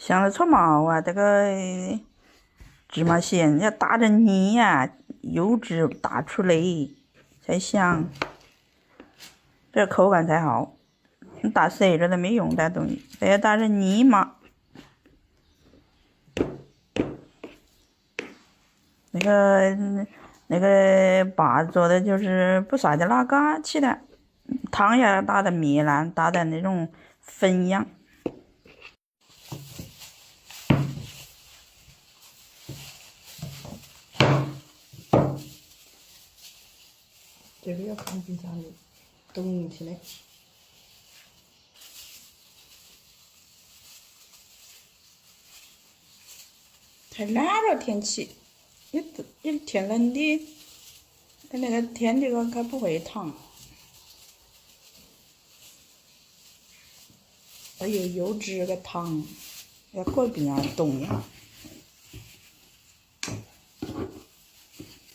香的臭毛啊！这个芝麻馅要打成泥呀，油脂打出来才香，这口感才好。你打碎了都没用，这东西得要打成泥嘛。那个爸做的就是不撒点拉嘎起的，汤要打的糜烂，打的那种粉样。这个要看冰箱里冻起来。太冷了天气，有天冷的，那个天这个可不会烫，还有油脂个汤，要搁冰箱冻呀。